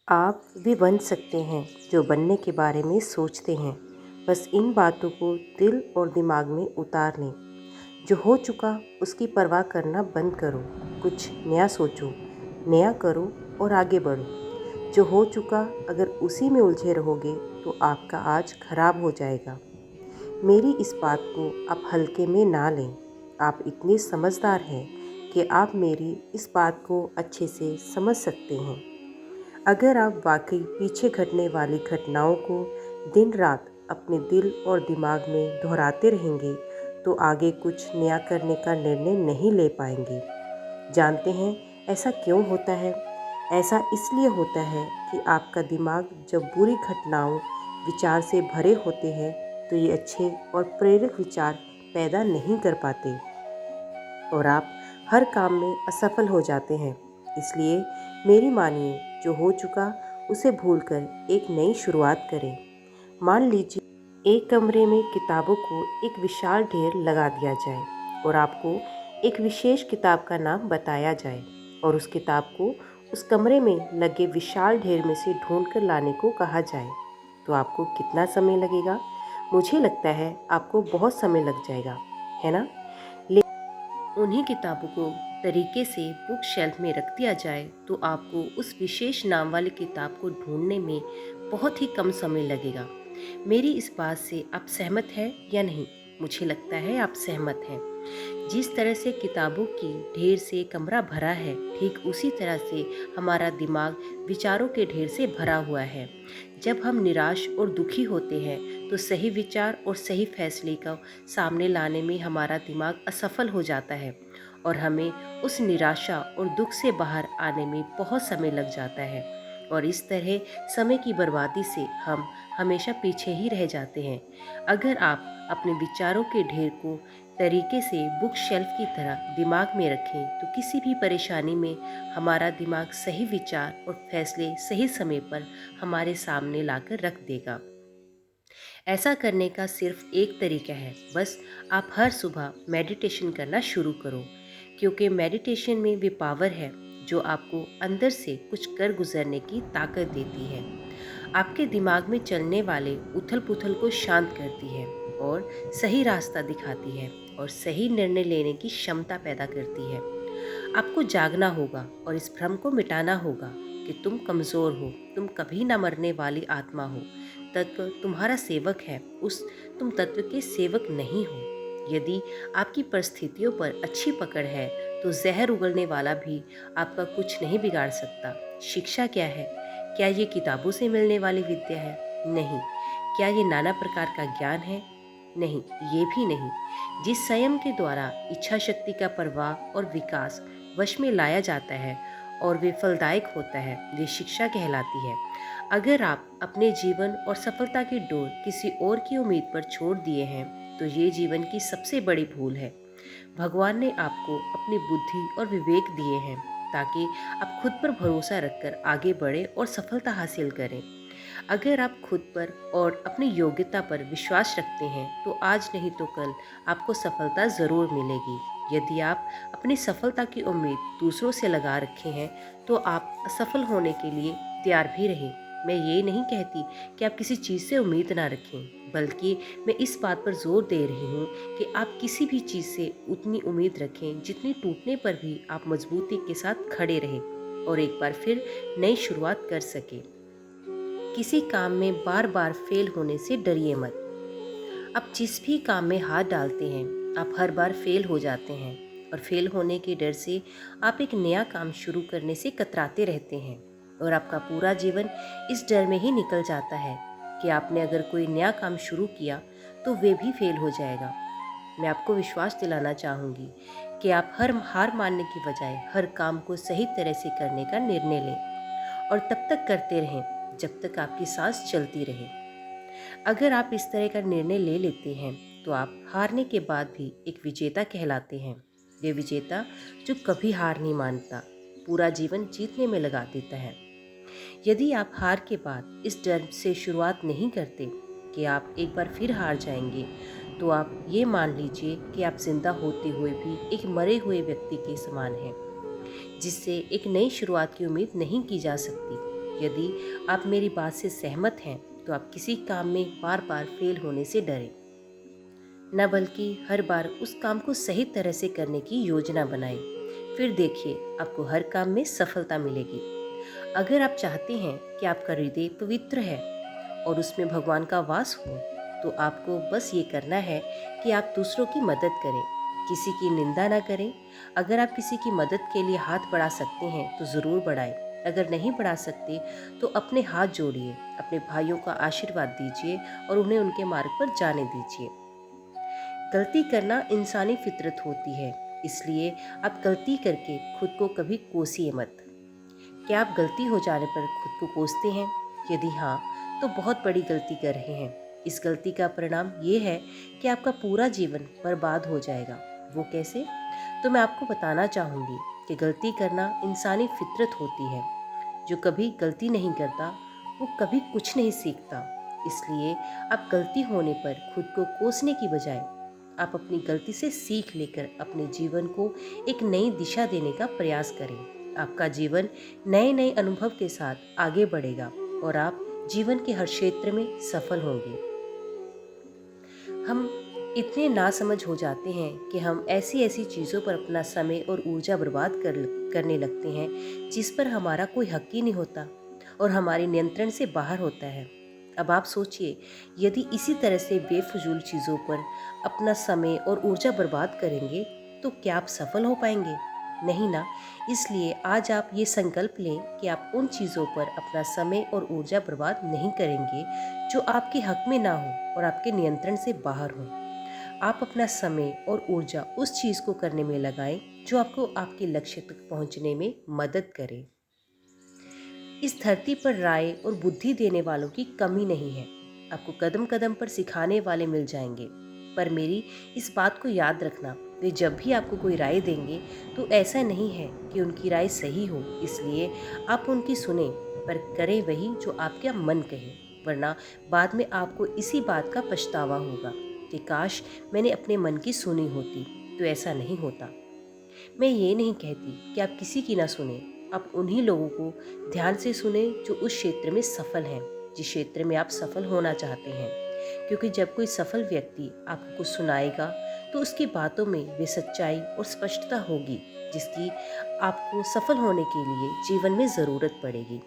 आप भी बन सकते हैं जो बनने के बारे में सोचते हैं। बस इन बातों को दिल और दिमाग में उतार लें। जो हो चुका उसकी परवाह करना बंद करो। कुछ नया सोचो, नया करो और आगे बढ़ो। जो हो चुका अगर उसी में उलझे रहोगे तो आपका आज खराब हो जाएगा। मेरी इस बात को आप हल्के में ना लें। आप इतने समझदार हैं कि आप मेरी इस बात को अच्छे से समझ सकते हैं। अगर आप वाकई पीछे घटने वाली घटनाओं को दिन रात अपने दिल और दिमाग में दोहराते रहेंगे तो आगे कुछ नया करने का निर्णय नहीं ले पाएंगे। जानते हैं ऐसा क्यों होता है? ऐसा इसलिए होता है कि आपका दिमाग जब बुरी घटनाओं विचार से भरे होते हैं तो ये अच्छे और प्रेरक विचार पैदा नहीं कर पाते और आप हर काम में असफल हो जाते हैं। इसलिए मेरी मानिए, जो हो चुका उसे भूलकर एक नई शुरुआत करें। मान लीजिए एक कमरे में किताबों को एक विशाल ढेर लगा दिया जाए और आपको एक विशेष किताब का नाम बताया जाए और उस किताब को उस कमरे में लगे विशाल ढेर में से ढूंढ कर लाने को कहा जाए तो आपको कितना समय लगेगा? मुझे लगता है आपको बहुत समय लग जाएगा, है ना? उन्हीं किताबों को तरीके से बुक शेल्फ में रख दिया जाए तो आपको उस विशेष नाम वाली किताब को ढूंढने में बहुत ही कम समय लगेगा। मेरी इस बात से आप सहमत हैं या नहीं? मुझे लगता है आप सहमत हैं। जिस तरह से किताबों की ढेर से कमरा भरा है, ठीक उसी तरह से हमारा दिमाग विचारों के ढेर से भरा हुआ है। जब हम निराश और दुखी होते हैं तो सही विचार और सही फैसले का सामने लाने में हमारा दिमाग असफल हो जाता है और हमें उस निराशा और दुख से बाहर आने में बहुत समय लग जाता है और इस तरह समय की बर्बादी से हम हमेशा पीछे ही रह जाते हैं। अगर आप अपने विचारों के ढेर को तरीके से बुक शेल्फ की तरह दिमाग में रखें तो किसी भी परेशानी में हमारा दिमाग सही विचार और फैसले सही समय पर हमारे सामने लाकर रख देगा। ऐसा करने का सिर्फ एक तरीका है, बस आप हर सुबह मेडिटेशन करना शुरू करो, क्योंकि मेडिटेशन में भी पावर है जो आपको अंदर से कुछ कर गुजरने की ताकत देती है। आपके दिमाग में चलने वाले उथल पुथल को शांत करती है और सही रास्ता दिखाती है और सही निर्णय लेने की क्षमता पैदा करती है। आपको जागना होगा और इस भ्रम को मिटाना होगा कि तुम कमज़ोर हो, तुम कभी न मरने वाली आत्मा हो। तत्व तुम्हारा सेवक है, उस तुम तत्व के सेवक नहीं हो। यदि आपकी परिस्थितियों पर अच्छी पकड़ है तो जहर उगलने वाला भी आपका कुछ नहीं बिगाड़ सकता। शिक्षा क्या है? क्या ये किताबों से मिलने वाली विद्या है? नहीं। क्या ये नाना प्रकार का ज्ञान है? नहीं, ये भी नहीं। जिस संयम के द्वारा इच्छा शक्ति का प्रवाह और विकास वश में लाया जाता है और वे फलदायक होता है, वे शिक्षा कहलाती है। अगर आप अपने जीवन और सफलता की डोर किसी और की उम्मीद पर छोड़ दिए हैं तो ये जीवन की सबसे बड़ी भूल है। भगवान ने आपको अपनी बुद्धि और विवेक दिए हैं ताकि आप खुद पर भरोसा रखकर आगे बढ़ें और सफलता हासिल करें। अगर आप खुद पर और अपनी योग्यता पर विश्वास रखते हैं तो आज नहीं तो कल आपको सफलता ज़रूर मिलेगी। यदि आप अपनी सफलता की उम्मीद दूसरों से लगा रखे हैं तो आप असफल होने के लिए तैयार भी रहें। मैं ये नहीं कहती कि आप किसी चीज़ से उम्मीद ना रखें, बल्कि मैं इस बात पर जोर दे रही हूँ कि आप किसी भी चीज़ से उतनी उम्मीद रखें जितनी टूटने पर भी आप मजबूती के साथ खड़े रहें और एक बार फिर नई शुरुआत कर सकें। किसी काम में बार बार फेल होने से डरिए मत। आप जिस भी काम में हाथ डालते हैं आप हर बार फेल हो जाते हैं और फेल होने के डर से आप एक नया काम शुरू करने से कतराते रहते हैं और आपका पूरा जीवन इस डर में ही निकल जाता है कि आपने अगर कोई नया काम शुरू किया तो वे भी फेल हो जाएगा। मैं आपको विश्वास दिलाना चाहूँगी कि आप हर हार मानने की बजाय हर काम को सही तरह से करने का निर्णय लें और तब तक करते रहें जब तक आपकी सांस चलती रहे। अगर आप इस तरह का निर्णय ले लेते हैं तो आप हारने के बाद भी एक विजेता कहलाते हैं। वे विजेता जो कभी हार नहीं मानता, पूरा जीवन जीतने में लगा देता है। यदि आप हार के बाद इस डर से शुरुआत नहीं करते कि आप एक बार फिर हार जाएंगे, तो आप ये मान लीजिए कि आप जिंदा होते हुए भी एक मरे हुए व्यक्ति के समान हैं, जिससे एक नई शुरुआत की उम्मीद नहीं की जा सकती। यदि आप मेरी बात से सहमत हैं तो आप किसी काम में बार बार फेल होने से डरें, न बल्कि हर बार उस काम को सही तरह से करने की योजना बनाएं। फिर देखिए, आपको हर काम में सफलता मिलेगी। अगर आप चाहते हैं कि आपका हृदय पवित्र है और उसमें भगवान का वास हो, तो आपको बस ये करना है कि आप दूसरों की मदद करें, किसी की निंदा ना करें। अगर आप किसी की मदद के लिए हाथ बढ़ा सकते हैं तो ज़रूर बढ़ाएं। अगर नहीं बढ़ा सकते तो अपने हाथ जोड़िए, अपने भाइयों का आशीर्वाद दीजिए और उन्हें उनके मार्ग पर जाने दीजिए। गलती करना इंसानी फितरत होती है, इसलिए आप गलती करके खुद को कभी कोसिए मत। क्या आप गलती हो जाने पर खुद को कोसते हैं? यदि हाँ, तो बहुत बड़ी गलती कर रहे हैं। इस गलती का परिणाम ये है कि आपका पूरा जीवन बर्बाद हो जाएगा। वो कैसे? तो मैं आपको बताना चाहूँगी कि गलती करना इंसानी फितरत होती है। जो कभी गलती नहीं करता, वो कभी कुछ नहीं सीखता। इसलिए आप गलती होने पर खुद को कोसने की बजाय आप अपनी गलती से सीख लेकर अपने जीवन को एक नई दिशा देने का प्रयास करें। आपका जीवन नए नए अनुभव के साथ आगे बढ़ेगा और आप जीवन के हर क्षेत्र में सफल होंगे। हम इतने नासमझ हो जाते हैं कि हम ऐसी ऐसी चीज़ों पर अपना समय और ऊर्जा बर्बाद करने लगते हैं जिस पर हमारा कोई हक ही नहीं होता और हमारे नियंत्रण से बाहर होता है। अब आप सोचिए, यदि इसी तरह से बेफजूल चीज़ों पर अपना समय और ऊर्जा बर्बाद करेंगे तो क्या आप सफल हो पाएंगे? नहीं ना। इसलिए आज आप ये संकल्प लें कि आप उन चीज़ों पर अपना समय और ऊर्जा बर्बाद नहीं करेंगे जो आपके हक में ना हो और आपके नियंत्रण से बाहर हो। आप अपना समय और ऊर्जा उस चीज़ को करने में लगाएं जो आपको आपके लक्ष्य तक पहुंचने में मदद करे। इस धरती पर राय और बुद्धि देने वालों की कमी नहीं है। आपको कदम कदम पर सिखाने वाले मिल जाएंगे। पर मेरी इस बात को याद रखना, वे जब भी आपको कोई राय देंगे तो ऐसा नहीं है कि उनकी राय सही हो, इसलिए आप उनकी सुने, पर करें वही जो आपका मन कहे। वरना बाद में आपको इसी बात का पछतावा होगा कि काश मैंने अपने मन की सुनी होती। तो ऐसा नहीं होता। मैं ये नहीं कहती कि आप किसी की ना सुने। आप उन्हीं लोगों को ध्यान से सुने जो उस क्षेत्र में सफल हैं, जिस क्षेत्र में आप सफल होना चाहते हैं। क्योंकि जब कोई सफल व्यक्ति आपको कुछ सुनाएगा तो उसकी बातों में वे सच्चाई और स्पष्टता होगी जिसकी आपको सफल होने के लिए जीवन में ज़रूरत पड़ेगी।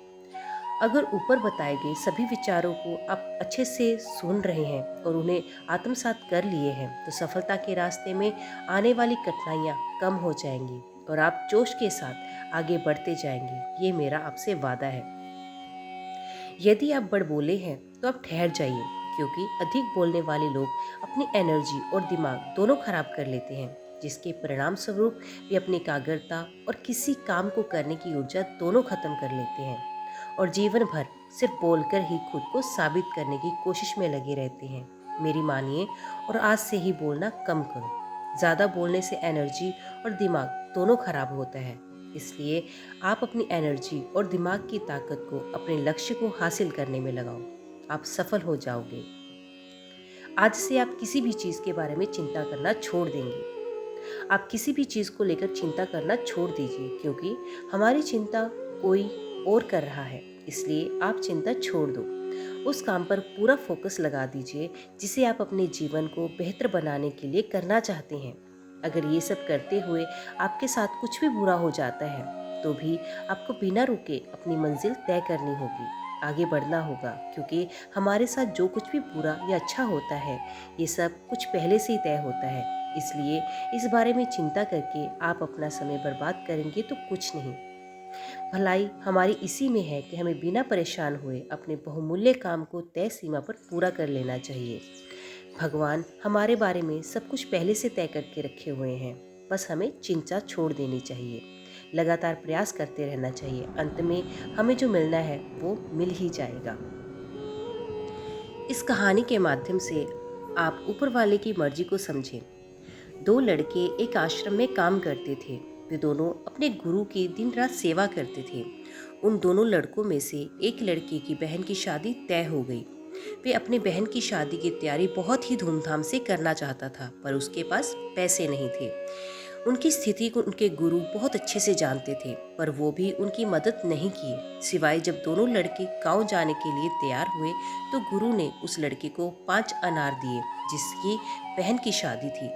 अगर ऊपर बताए गए सभी विचारों को आप अच्छे से सुन रहे हैं और उन्हें आत्मसात कर लिए हैं तो सफलता के रास्ते में आने वाली कठिनाइयाँ कम हो जाएंगी और आप जोश के साथ आगे बढ़ते जाएंगे। ये मेरा आपसे वादा है। यदि आप बड़बोले हैं तो आप ठहर जाइए, क्योंकि अधिक बोलने वाले लोग अपनी एनर्जी और दिमाग दोनों खराब कर लेते हैं, जिसके परिणाम स्वरूप वे अपनी एकाग्रता और किसी काम को करने की ऊर्जा दोनों खत्म कर लेते हैं और जीवन भर सिर्फ बोलकर ही खुद को साबित करने की कोशिश में लगे रहते हैं। मेरी मानिए और आज से ही बोलना कम करो। ज़्यादा बोलने से एनर्जी और दिमाग दोनों खराब होता है। इसलिए आप अपनी एनर्जी और दिमाग की ताकत को अपने लक्ष्य को हासिल करने में लगाओ। आप सफल हो जाओगे। आज से आप किसी भी चीज़ के बारे में चिंता करना छोड़ देंगे। आप किसी भी चीज़ को लेकर चिंता करना छोड़ दीजिए, क्योंकि हमारी चिंता कोई और कर रहा है। इसलिए आप चिंता छोड़ दो। उस काम पर पूरा फोकस लगा दीजिए जिसे आप अपने जीवन को बेहतर बनाने के लिए करना चाहते हैं। अगर ये सब करते हुए आपके साथ कुछ भी बुरा हो जाता है तो भी आपको बिना रुके अपनी मंजिल तय करनी होगी, आगे बढ़ना होगा, क्योंकि हमारे साथ जो कुछ भी बुरा या अच्छा होता है ये सब कुछ पहले से ही तय होता है। इसलिए इस बारे में चिंता करके आप अपना समय बर्बाद करेंगे तो कुछ नहीं। भलाई हमारी इसी में है कि हमें बिना परेशान हुए अपने बहुमूल्य काम को तय सीमा पर पूरा कर लेना चाहिए। भगवान हमारे बारे में सब कुछ पहले से तय करके रखे हुए हैं, बस हमें चिंता छोड़ देनी चाहिए। लगातार प्रयास करते रहना चाहिए। अंत में हमें जो मिलना है वो मिल ही जाएगा। इस कहानी के माध्यम से आप ऊपर वाले की मर्जी को समझें। दो लड़के एक आश्रम में काम करते थे। वे दोनों अपने गुरु की दिन रात सेवा करते थे। उन दोनों लड़कों में से एक लड़के की बहन की शादी तय हो गई। वे अपने बहन की शादी की तैयारी बहुत ही धूमधाम से करना चाहता था, पर उसके पास पैसे नहीं थे। उनकी स्थिति को उनके गुरु बहुत अच्छे से जानते थे, पर वो भी उनकी मदद नहीं किए। सिवाय जब दोनों लड़के गांव जाने के लिए तैयार हुए तो गुरु ने उस लड़के को 5 अनार दिए, जिसकी बहन की शादी थी।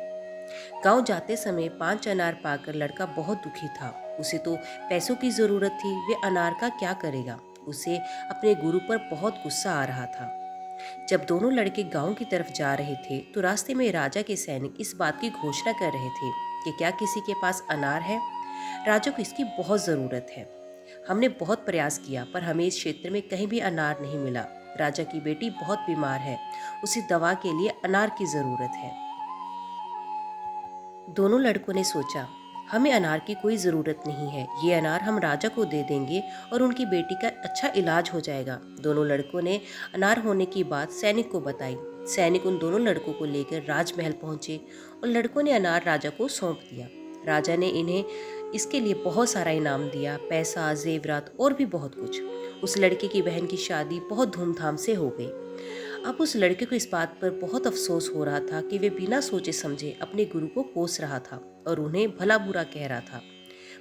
गांव जाते समय 5 अनार पाकर लड़का बहुत दुखी था। उसे तो पैसों की जरूरत थी, वे अनार का क्या करेगा। उसे अपने गुरु पर बहुत गुस्सा आ रहा था। जब दोनों लड़के गांव की तरफ जा रहे थे तो रास्ते में राजा के सैनिक इस बात की घोषणा कर रहे थे कि क्या किसी के पास अनार है? राजा को इसकी बहुत ज़रूरत है। हमने बहुत प्रयास किया पर हमें इस क्षेत्र में कहीं भी अनार नहीं मिला। राजा की बेटी बहुत बीमार है, उसे दवा के लिए अनार की ज़रूरत है। दोनों लड़कों ने सोचा, हमें अनार की कोई ज़रूरत नहीं है, ये अनार हम राजा को दे देंगे और उनकी बेटी का अच्छा इलाज हो जाएगा। दोनों लड़कों ने अनार होने की बात सैनिक को बताई। सैनिक उन दोनों लड़कों को लेकर राजमहल पहुंचे और लड़कों ने अनार राजा को सौंप दिया। राजा ने इन्हें इसके लिए बहुत सारा इनाम दिया, पैसा, जेवरात और भी बहुत कुछ। उस लड़के की बहन की शादी बहुत धूमधाम से हो गई। अब उस लड़के को इस बात पर बहुत अफसोस हो रहा था कि वे बिना सोचे समझे अपने गुरु को कोस रहा था और उन्हें भला बुरा कह रहा था।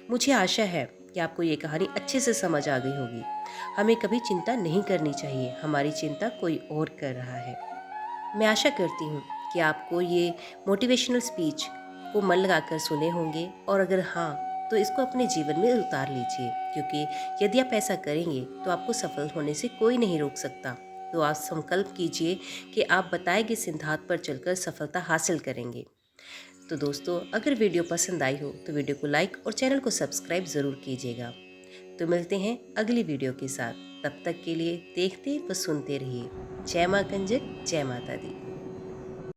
मुझे आशा है कि आपको ये कहानी अच्छे से समझ आ गई होगी। हमें कभी चिंता नहीं करनी चाहिए, हमारी चिंता कोई और कर रहा है। मैं आशा करती हूँ कि आपको ये मोटिवेशनल स्पीच को मन लगाकर सुने होंगे, और अगर हाँ तो इसको अपने जीवन में उतार लीजिए, क्योंकि यदि आप ऐसा करेंगे तो आपको सफल होने से कोई नहीं रोक सकता। तो आप संकल्प कीजिए कि आप बताए गए सिद्धांत पर चलकर सफलता हासिल करेंगे। तो दोस्तों, अगर वीडियो पसंद आई हो तो वीडियो को लाइक और चैनल को सब्सक्राइब ज़रूर कीजिएगा। तो मिलते हैं अगली वीडियो के साथ। तब तक के लिए देखते व सुनते रहिए। जय माँ कंजक, जय माता दी।